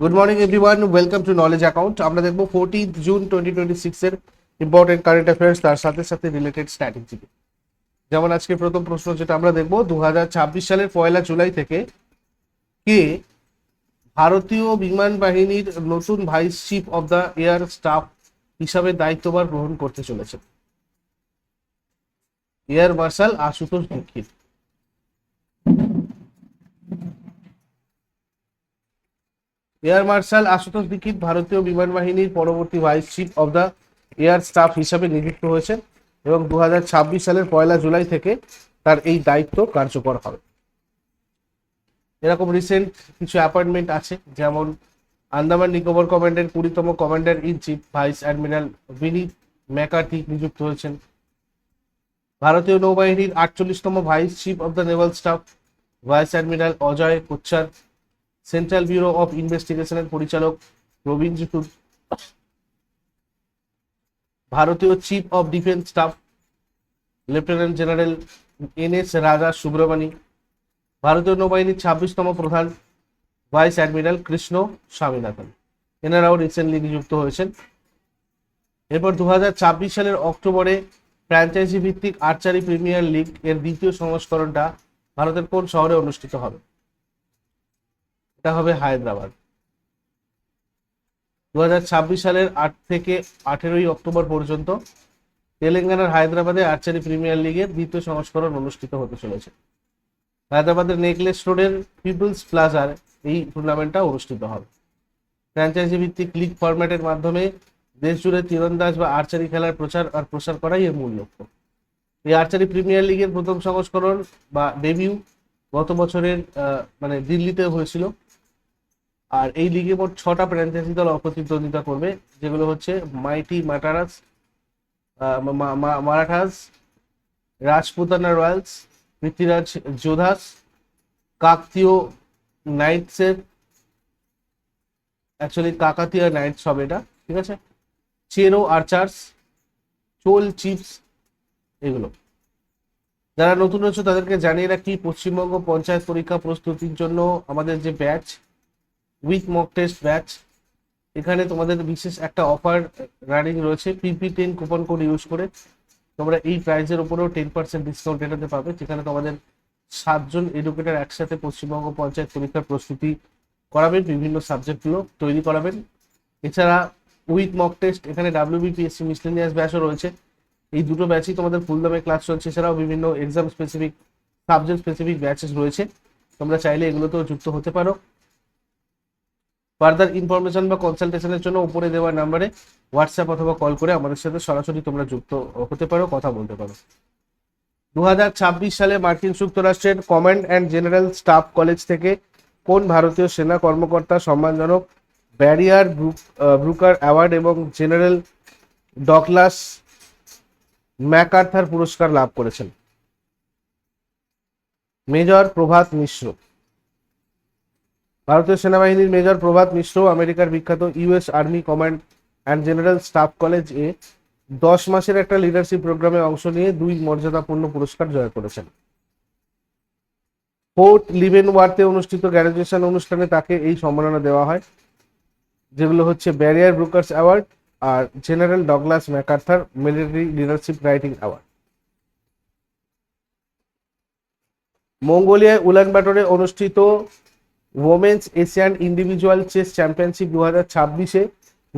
Good morning everyone, welcome to knowledge account. আমরা দেখবো 14 June 2026 এর ইম্পর্টেন্ট কারেন্ট অ্যাফেয়ার্স, তার সাথে সাথে রিলেটেড স্ট্র্যাটেজি। যেমন আজকে প্রথম প্রশ্ন যেটা আমরা দেখবো, 2026 সালের 1 জুলাই থেকে কে ভারতীয় বিমান বাহিনীর নতুন vice chief of the air staff হিসাবে দায়িত্বভার গ্রহণ করতে চলেছে? এয়ার মার্শাল আশুতোষ দীক্ষিত। এয়ার মার্শাল আশুতোষ দীক্ষিত ভারতীয় বিমান বাহিনীর পরবর্তী vice chief of the air staff হিসাবে নিযুক্ত হয়েছেন এবং 2026 সালের 1 জুলাই থেকে তার এই দায়িত্ব কার্যকর হবে। এরকম রিসেন্ট কিছু অ্যাপয়েন্টমেন্ট আছে, যেমন আন্দামান নিকোবর কমান্ডের 20তম commander in chief vice admiral Vineet McCarty নিযুক্ত হয়েছেন। ভারতীয় নৌবাহিনীর 48তম vice chief of the naval staff vice admiral Ajay Kochhar, central bureau of ইনভেস্টিগেশনের পরিচালক প্রবীণ জিতুর, ভারতীয় chief of defence staff lieutenant general NS Raja Subramani, ভারতীয় নৌবাহিনীর 26তম প্রধান ভাইস অ্যাডমিরাল কৃষ্ণ স্বামীনাথন, এনারাও রিসেন্টলি নিযুক্ত হয়েছেন। এরপর 2026 সালের অক্টোবরে ফ্র্যাঞ্চাইজি ভিত্তিক আর্চারি প্রিমিয়ার লিগ এর দ্বিতীয় সংস্করণটা ভারতের কোন শহরে অনুষ্ঠিত হবে? এটা হবে হায়দ্রাবাদ। 2026 সালের 8 থেকে 18 অক্টোবর পর্যন্ত তেলেঙ্গানার হায়দ্রাবাদে আর্চারি প্রিমিয়ার লিগের দ্বিতীয় সংস্করণ অনুষ্ঠিত হতে চলেছে। হায়দ্রাবাদের নেকলেস রোডের পিপলস প্লাজার এই টুর্নামেন্টটা অনুষ্ঠিত হবে। ফ্র্যাঞ্চাইজি ভিত্তিক লিগ ফরম্যাটের মাধ্যমে দেশ জুড়ে তীরন্দাজ বা আর্চারি খেলার প্রসার করাই এর মূল লক্ষ্য। এই আর্চারি প্রিমিয়ার লিগের প্রথম সংস্করণ বা ডেবিউ গত বছরের দিল্লিতে হয়েছিল। আর এই লিগে মোট 6টা ফ্র্যাঞ্চাইজি দল প্রতিদ্বন্দ্বিতা করবে, যেগুলো হচ্ছে মাইটি মারাঠাস, রাজপুতানা রয়্যালস, পৃথ্বীরাজ যোধাস, কাকতীয় নাইটসের, অ্যাকচুয়ালি কাকাতিয়া নাইটস হবে এটা, ঠিক আছে, চেরো আর্চার্স, চোল চিপস, এগুলো। যারা নতুন হচ্ছে তাদেরকে জানিয়ে রাখি, পশ্চিমবঙ্গ পঞ্চায়েত পরীক্ষা প্রস্তুতির জন্য আমাদের যে batch with mock test batch, এখানে তোমাদের বিশেষ একটা অফার রানিং রয়েছে। PP10 কুপন কোড ইউজ করে তোমরা এই প্রাইজের উপরেও 10% ডিসকাউন্ট এটাতে পাবে, যেখানে তোমাদের 7জন এডুকেটর একসাথে পশ্চিমবঙ্গ পঞ্চায়েত পরীক্ষার প্রস্তুতি করাবেন, বিভিন্ন সাবজেক্টগুলো তৈরি করাবেন। এছাড়া উইথ মক টেস্ট এখানে WBPSC মিসলেনিয়াস ব্যাচও রয়েছে। এই দুটো ব্যাচই তোমাদের ফুল দামে ক্লাস চলছে। এছাড়াও বিভিন্ন exam specific, subject specific batches রয়েছে, তোমরা চাইলে এগুলোতেও যুক্ত হতে পারো। ফার্দার ইনফরমেশন বা কনসালটেশনের জন্য উপরে দেওয়া নাম্বারে হোয়াটসঅ্যাপ অথবা কল করে আমাদের সাথে সরাসরি তোমরা যুক্ত হতে পারো, কথা বলতে পারো। 2026 সালে মার্কিন যুক্তরাষ্ট্রের command and general staff college থেকে কোন ভারতীয় সেনা কর্মকর্তা সম্মানজনক ব্যারিয়ার ব্রুকার অ্যাওয়ার্ড এবং জেনারেল ডগলাস ম্যাকআর্থার পুরস্কার লাভ করেছেন? মেজর প্রভাত মিশ্র। ভারতীয় সেনাবাহিনীর মেজর প্রভাত মিশ্র আমেরিকার বিখ্যাত US army command and general staff college এ 10 মাসের একটা লিডারশিপ প্রোগ্রামে অংশ নিয়ে 2 মর্যাদাপূর্ণ পুরস্কার জয় করেছেন। ফোর্ট লিভেনওয়ার্থে অনুষ্ঠিত গ্র্যাজুয়েশন অনুষ্ঠানে তাকে এই সম্মাননা দেওয়া হয়, যেগুলো হচ্ছে ব্যারিয়ার ব্রুকার্স অ্যাওয়ার্ড আর general Douglas MacArthur military leadership writing award. মঙ্গোলিয়ায় উলানবাটরে অনুষ্ঠিত women's Asian individual chess championship 2026-এ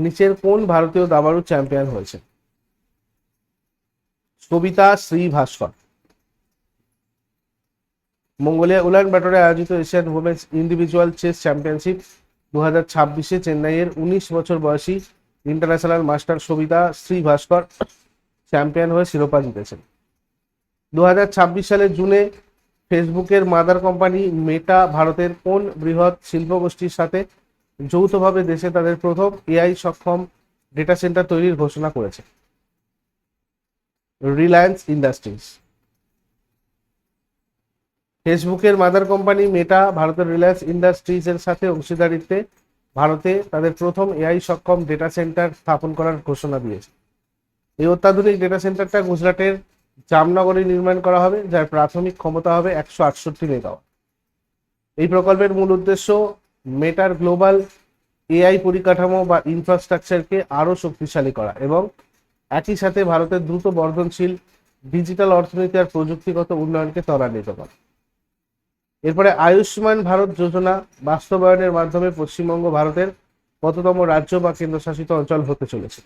নিচের কোন ভারতীয় দাবাড়ু চ্যাম্পিয়ন হয়েছে? সবিতা শ্রীভাস্কর। মঙ্গোলিয়া উলানবাটরে আয়োজিত Asian women's individual chess championship 2026-এ চেন্নাইয়ের 19 বছর বয়সী international master Savitha Sribhaskar champion হয়ে শিরোপা জিতেছেন। 2026 সালের জুনে ফেসবুকের মাদার কোম্পানি মেটা ভারতের কোন বৃহৎ শিল্পগোষ্ঠীর সাথে যৌথভাবে দেশে তাদের প্রথম AI সক্ষম ডেটা সেন্টার তৈরির ঘোষণা করেছে? রিলায়েন্স ইন্ডাস্ট্রিজ। ফেসবুকের মাদার কোম্পানি মেটা ভারতের রিলায়েন্স ইন্ডাস্ট্রিজ এর সাথে অংশীদারিত্বে ভারতে তাদের প্রথম AI সক্ষম ডেটা সেন্টার স্থাপন করার ঘোষণা দিয়েছে। এই অত্যাধুনিক ডেটা সেন্টারটা গুজরাটের জামনগরে নির্মাণ করা হবে, যার প্রাথমিক ক্ষমতা হবে 168 মেগাওয়াট। এই প্রকল্পের মূল উদ্দেশ্য মেটার গ্লোবাল এআই পরিকাঠামো বা ইনফ্রাস্ট্রাকচারকে আরো শক্তিশালী করা এবং একই সাথে ভারতের দ্রুত বর্ধনশীল ডিজিটাল অর্থনীতি আর প্রযুক্তিগত উন্নয়নকে ত্বরান্বিত করা। এরপরে আয়ুষ্মান ভারত যোজনা বাস্তবায়নের মাধ্যমে পশ্চিমবঙ্গ ভারতের কততম রাজ্য বা কেন্দ্রশাসিত অঞ্চল হতে চলেছে?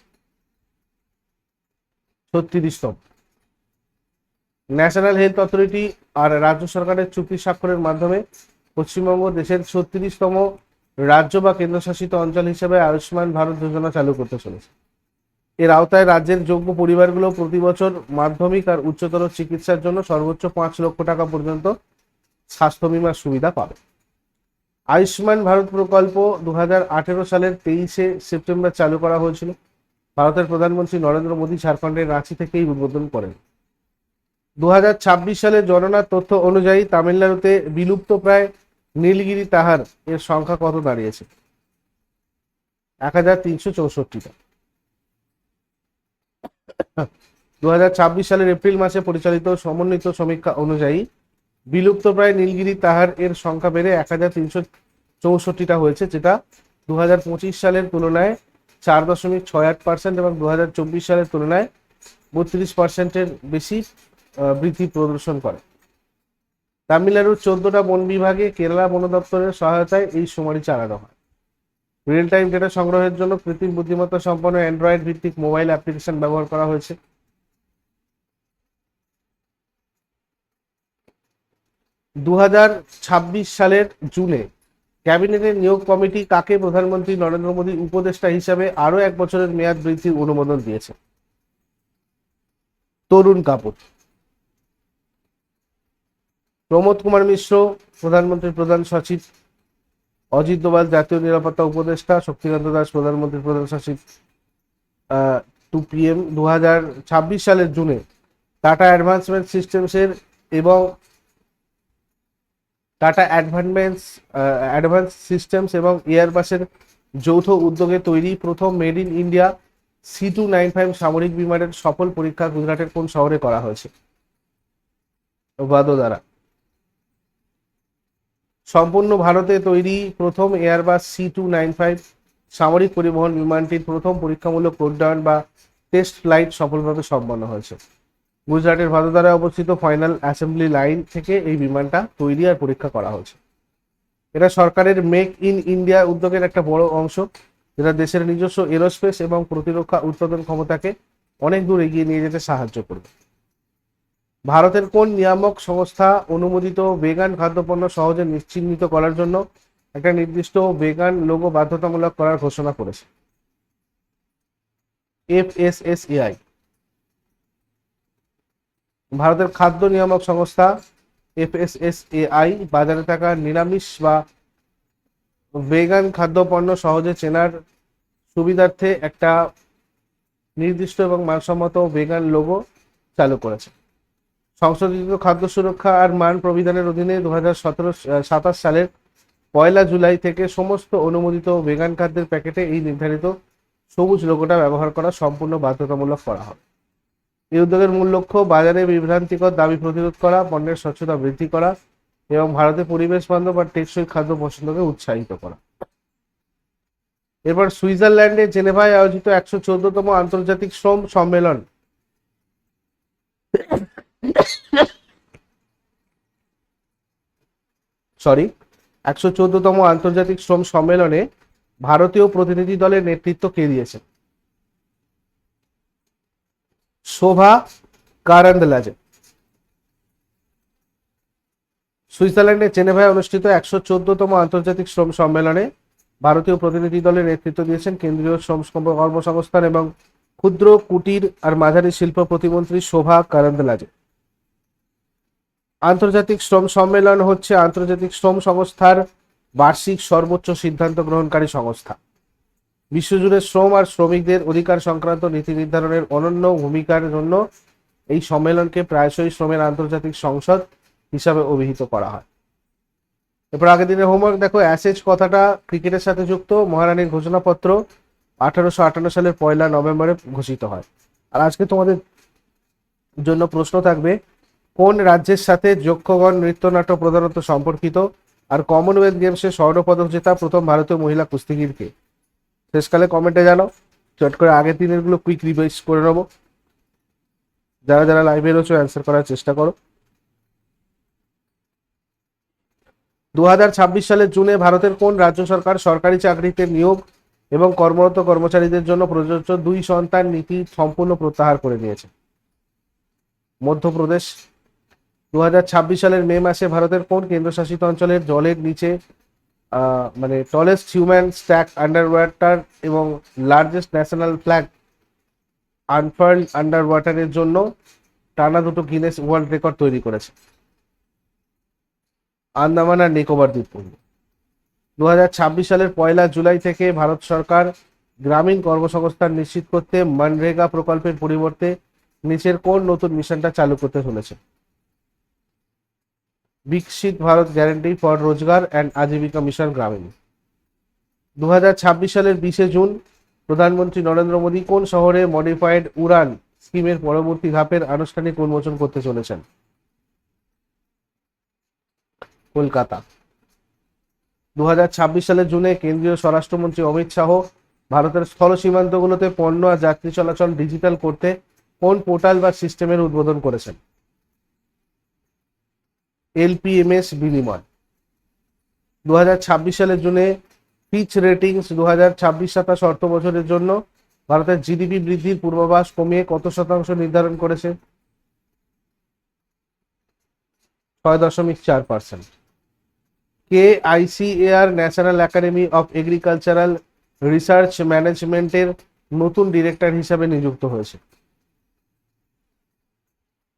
36তম। ন্যাশনাল হেলথ অথরিটি আর রাজ্য সরকারের চুক্তি স্বাক্ষরের মাধ্যমে পশ্চিমবঙ্গ দেশের 36তম রাজ্য বা কেন্দ্রশাসিত অঞ্চল হিসেবে আয়ুষ্মান ভারত যোজনা চালু করতে চলেছে। এর আওতায় রাজ্যের যোগ্য পরিবারগুলো প্রতি বছর মাধ্যমিক আর উচ্চতর চিকিৎসার জন্য সর্বোচ্চ 5 লক্ষ টাকা পর্যন্ত স্বাস্থ্য বীমার সুবিধা পাবে। আয়ুষ্মান ভারত প্রকল্প 2018 সালের 23শে সেপ্টেম্বর চালু করা হয়েছিল। ভারতের প্রধানমন্ত্রী নরেন্দ্র মোদী ঝাড়খণ্ডের রাঁচি থেকেই উদ্বোধন করেন। 2026 সালের জননার তথ্য অনুযায়ী তামিলনাড়ুতে বিলুপ্ত প্রায় নীলগিরি তাহার এর সংখ্যা কত দাঁড়িয়েছে? 1364টা। 2026 সালের এপ্রিল মাসে পরিচালিত সমন্বিত সমীক্ষা অনুযায়ী বিলুপ্ত প্রায় নীলগিরি তাহার এর সংখ্যা বেড়ে 1364টা হয়েছে, যেটা 2025 সালের তুলনায় 4.68% এবং 2024 সালের তুলনায় 32%-এর বেশি বৃদ্ধি প্রদর্শন করে। তামিলনাড়ুর 14টা বন বিভাগে কেরালা বন দপ্তরের সহায়তায় এই শুমারি চালানো হয়। রিয়েল টাইম ডেটা সংগ্রহের জন্য কৃত্রিম বুদ্ধিমত্তা সম্পন্ন অ্যান্ড্রয়েড ভিত্তিক মোবাইল অ্যাপ্লিকেশন ব্যবহার করা হয়েছে। 2026 সালের জুনে ক্যাবিনেটের নিয়োগ কমিটি কাকে প্রধানমন্ত্রী নরেন্দ্র মোদী উপদেষ্টা হিসাবে আরো 1 বছরের মেয়াদ বৃদ্ধির অনুমোদন দিয়েছে? তরুণ কাপুর। প্রমোদ কুমার মিশ্র প্রধানমন্ত্রীর প্রধান সচিব, অজিত দোভাল জাতীয় নিরাপত্তা উপদেষ্টা, শক্তিকান্ত দাস প্রধানমন্ত্রীর প্রধান সচিব 2PM। 2026 সালের জুনে টাটা অ্যাডভান্সমেন্ট সিস্টেমসের এবং টাটা অ্যাডভান্স সিস্টেমস এবং এয়ারবাসের যৌথ উদ্যোগে তৈরি প্রথম মেড ইন ইন্ডিয়া C295 সামরিক বিমানের সফল পরীক্ষা গুজরাটের কোন শহরে করা হয়েছে? ভাদোদারা। সম্পূর্ণ ভারতে তৈরি প্রথম এয়ারবাস C295 সামরিক পরিবহন বিমানটির প্রথম পরীক্ষামূলক উড্ডয়ন বা টেস্ট ফ্লাইট সফলভাবে সম্পন্ন হয়েছে। গুজরাটের ভাদোদারায় অবস্থিত ফাইনাল অ্যাসেম্বলি লাইন থেকে এই বিমানটা তৈরি আর পরীক্ষা করা হয়েছে। এটা সরকারের মেক ইন ইন্ডিয়া উদ্যোগের একটা বড় অংশ, যেটা দেশের নিজস্ব এরোস্পেস এবং প্রতিরক্ষা উৎপাদন ক্ষমতাকে অনেক দূর এগিয়ে নিয়ে যেতে সাহায্য করবে। ভারতের কোন নিয়ামক সংস্থা অনুমোদিত ভেগান খাদ্যপণ্য সহজে নিশ্চিহ্নিত করার জন্য একটা নির্দিষ্ট ভেগান লোগো বাধ্যতামূলক করার ঘোষণা করেছে? FSSAI। ভারতের খাদ্য নিয়ামক সংস্থা FSSAI বাজারে থাকা নিরামিষ বা ভেগান খাদ্যপণ্য সহজে চেনার সুবিধার্থে একটা নির্দিষ্ট এবং মানসম্মত ভেগান লোগো চালু করেছে। সংশোধিত খাদ্য সুরক্ষা আর মান প্রবিধানের অধীনে 2027 সালের 1 জুলাই থেকে সমস্ত অনুমোদিত ভেগান খাদ্যের প্যাকেটে এই নির্ধারিত সবুজ লোগোটা ব্যবহার করা সম্পূর্ণ বাধ্যতামূলক করা হবে। এই উদ্যোগের মূল লক্ষ্য বাজারে বিভ্রান্তিকর দাবি প্রতিরোধ করা, পণ্যের স্বচ্ছতা বৃদ্ধি করা এবং ভারতে পরিবেশ বান্ধব আর টেকসই খাদ্য পছন্দকে উৎসাহিত করা। এরপর সুইজারল্যান্ডের জেনেভায় আয়োজিত 114তম আন্তর্জাতিক শ্রম সম্মেলন সরি 114তম আন্তর্জাতিক শ্রম সম্মেলনে ভারতীয় প্রতিনিধি দলের নেতৃত্ব কে দিয়েছেন? শোভা কারান্দালাজে। সুইজারল্যান্ডের জেনেভায় অনুষ্ঠিত 114তম আন্তর্জাতিক শ্রম সম্মেলনে ভারতীয় প্রতিনিধি দলের নেতৃত্ব দিয়েছেন কেন্দ্রীয় শ্রম কর্মসংস্থান এবং ক্ষুদ্র কুটির আর মাঝারি শিল্প প্রতিমন্ত্রী শোভা কারান্দালাজে। আন্তর্জাতিক শ্রম সম্মেলন হচ্ছে আন্তর্জাতিক শ্রম সংস্থার বার্ষিক সর্বোচ্চ সিদ্ধান্ত গ্রহণকারী সংস্থা। বিশ্বজুড়ে শ্রম আর শ্রমিকদের অধিকার সংক্রান্ত নীতি নির্ধারণের অনন্য ভূমিকার জন্য এই সম্মেলনকে প্রায়শই শ্রমের আন্তর্জাতিক সংসদ হিসাবে অভিহিত করা হয়। এরপর আগের দিনের হোমওয়ার্ক দেখো, অ্যাশেজ কথাটা ক্রিকেটের সাথে যুক্ত। মহারানীর ঘোষণাপত্র 1858 সালের 1 নভেম্বরে ঘোষিত হয়। আর আজকে তোমাদের জন্য প্রশ্ন থাকবে, কোন রাজ্যের সাথে যক্ষগণ নৃত্যনাট্য প্রধানত সম্পর্কিত? আর কমনওয়েলথ গেমসে স্বর্ণপদক জেতা প্রথম ভারতীয় মহিলা কুস্তিগিরকে? শেষকালে কমেন্টে জানাও, চট করে আগের দিনের গুলো কুইক রিভাইজ করে নেবো। যারা যারা লাইভে রয়েছে অ্যান্সার করার চেষ্টা করো। 2026 সালের জুনে ভারতের কোন রাজ্য সরকার সরকারি চাকরিতে নিয়োগ এবং কর্মরত কর্মচারীদের জন্য প্রযোজ্য 2 সন্তান নীতি সম্পূর্ণ প্রত্যাহার করে নিয়েছে? মধ্যপ্রদেশ। 2026 সালের মে মাসে ভারতের কোন কেন্দ্রশাসিত অঞ্চলের জলের নিচে মানে tallest human stack under water এবং লার্জেস্ট ন্যাশনাল ফ্ল্যাগ আনফার্লড আন্ডার ওয়াটারের জন্য টানা দুটো গিনেস ওয়ার্ল্ড রেকর্ড তৈরি করেছে? আন্দামান আর নিকোবর দ্বীপপুঞ্জ। 2026 সালের 1 জুলাই থেকে ভারত সরকার গ্রামীণ কর্মসংস্থান নিশ্চিত করতে মনরেগা প্রকল্পের পরিবর্তে নিচের কোন নতুন মিশনটা চালু করতে চলেছে? বিকশিত ভারত গ্যারান্টি ফর রোজগার অ্যান্ড আজীবিকা মিশন গ্রামীণ। 2026 সালের 20 জুন প্রধানমন্ত্রী নরেন্দ্র মোদী কোন শহরে মডিফাইড উড়ান স্কিমের পরবর্তী ধাপের আনুষ্ঠানিক উন্মোচন করতে চলেছেন? কলকাতা। 2026 সালের জুনে কেন্দ্রীয় স্বরাষ্ট্রমন্ত্রী অমিত শাহ ভারতের স্থল সীমান্তগুলোতে পণ্য আর যাত্রী চলাচল ডিজিটাল করতে কোন পোর্টাল বা সিস্টেমের উদ্বোধন করেছেন? এলপিএমএস বিনিময়। 2026 সালের জুনে ফিচ রেটিংস 2026-27 অর্থ বছরের জন্য ভারতের জিডিপি বৃদ্ধির পূর্বাভাস কমিয়ে কত শতাংশ নির্ধারণ করেছে? 6.4%। কে ICAR national academy of agricultural research ম্যানেজমেন্টের নতুন ডিরেক্টর হিসাবে নিযুক্ত হয়েছে?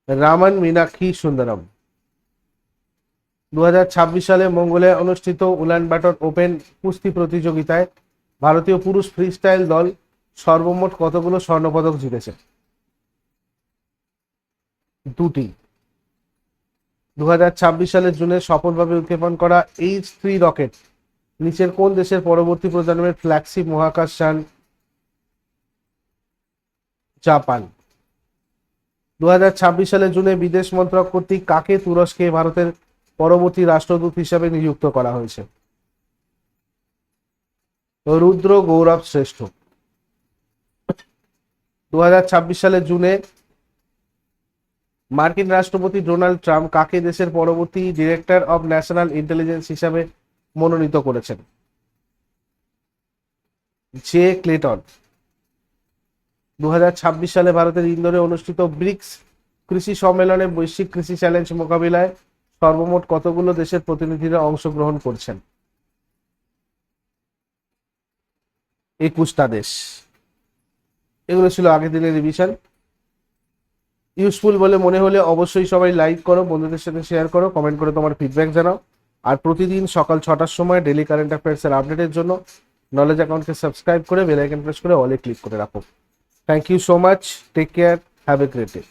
রামান মীনাক্ষী সুন্দরম। 2026 সালে মঙ্গোলিয়ায় অনুষ্ঠিত উলান বাটর ওপেন কুস্তি প্রতিযোগিতায় ভারতীয় পুরুষ ফ্রিস্টাইল দল সর্বমোট কতগুলো স্বর্ণপদক জিতেছে? 2টি। 2026 সালের জুনে সফলভাবে উৎক্ষেপণ করা H-3 রকেট নিচের কোন দেশের পরবর্তী প্রজন্মের ফ্ল্যাগশিপ মহাকাশযান? জাপান। 2026 সালের জুনে বিদেশ মন্ত্রক কর্তৃক কাকে তুরস্কে ভারতের পরবর্তী রাষ্ট্রদূত হিসাবে নিযুক্ত করা হয়েছে? রুদ্র গৌরব শ্রেষ্ঠ। 2026 সালের জুনে মার্কিন রাষ্ট্রপতি ডোনাল্ড ট্রাম্প কাকে দেশের পরবর্তী ডিরেক্টর অব ন্যাশনাল ইন্টেলিজেন্স হিসাবে মনোনীত করেছেন? J Clayton. 2026 সালে ভারতের ইন্দোরে অনুষ্ঠিত ব্রিক্স কৃষি সম্মেলনে বৈশ্বিক কৃষি চ্যালেঞ্জ মোকাবিলায় সর্বমোট কতগুলো দেশের প্রতিনিধিরা অংশগ্রহণ করছেন? 21টা দেশ। এগুলো ছিল আগের দিনের রিভিশন। ইউজফুল বলে মনে হলে অবশ্যই সবাই লাইক করো, বন্ধুদের সাথে শেয়ার করো, কমেন্ট করে তোমার ফিডব্যাক জানাও। আর প্রতিদিন সকাল 6টার সময় ডেলি কারেন্ট অ্যাফেয়ার্সের আপডেটের জন্য নলেজ অ্যাকাউন্টকে সাবস্ক্রাইব করে বেল আইকন প্রেস করে অলে ক্লিক করে রাখো। Thank you so much, take care, have a great day.